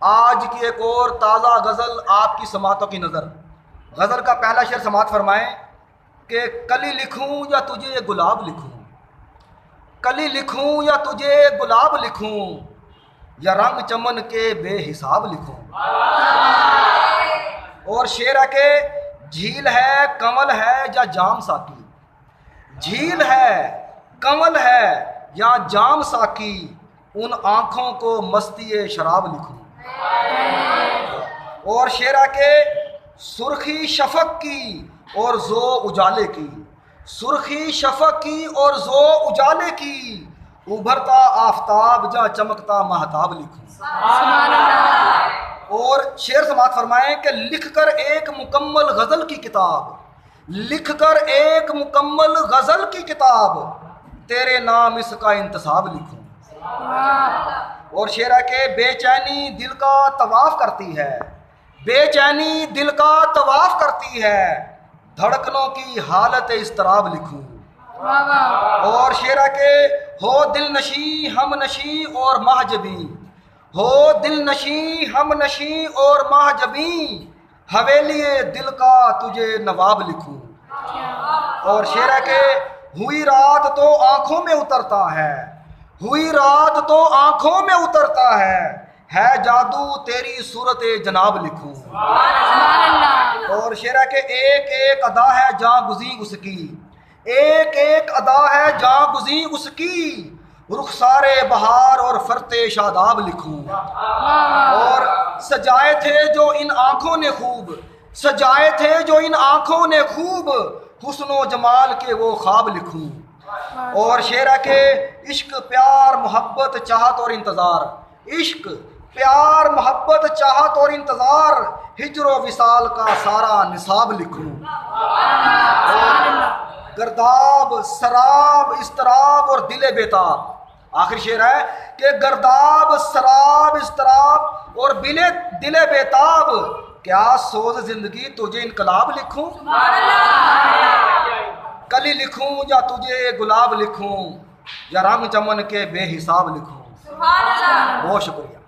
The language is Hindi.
आज की एक और ताज़ा गज़ल आपकी समातों की नज़र। गज़ल का पहला शेर समात फरमाएं कि कली लिखूं या तुझे गुलाब लिखूं, कली लिखूं या तुझे गुलाब लिखूं, या रंग चमन के बेहिसाब लिखूं। और शेर है कि झील है कमल है या जाम साकी, झील है कमल है या जाम साकी, उन आँखों को मस्ती शराब लिखूं। और शेर है कि सुर्खी शफक की और जो उजाले की, सुर्खी शफक की और जो उजाले की, उभरता आफताब जा चमकता महताब लिखूं। और शेर समात फरमाएं कि लिखकर एक मुकम्मल गजल की किताब, लिखकर एक मुकम्मल गजल की किताब, तेरे नाम इसका इंतसाब लिखूं। और शेर है कि बेचैनी दिल का तवाफ करती है, बेचैनी दिल का तवाफ करती है, धड़कनों की हालत इस्तराब लिखूं। और शेर है कि हो दिल नशी हम नशी और महजबी, हो दिल नशी हम नशी और महजबी, हवेली दिल का तुझे नवाब लिखूं। और शेर है कि हुई रात तो आंखों में उतरता है, हुई रात तो आंखों में उतरता है जादू तेरी सूरत जनाब लिखूं। और शेर है कि एक एक अदा है जहाँ गुजी उसकी, एक एक अदा है जहाँ गुजी उसकी, रुखसारे बहार और फरते शादाब लिखूं। और सजाए थे जो इन आंखों ने खूब, सजाए थे जो इन आंखों ने खूब, हुस्नो जमाल के वो ख्वाब लिखूं। और शेर है कि इश्क प्यार मोहब्बत चाहत और इंतज़ार, इश्क प्यार मोहब्बत चाहत और इंतज़ार, हिजरो विसाल का सारा निसाब लिखूं। गर्दाब शराब इस्तराब और दिले बेताब, आखिरी शेर है कि गर्दाब शराब इस्तराब और दिले बेताब, क्या सोज जिंदगी तुझे इनकलाब लिखूं। कली लिखूं या तुझे गुलाब लिखूं, या रंग चमन के बेहिसाब लिखूं। बहुत शुक्रिया।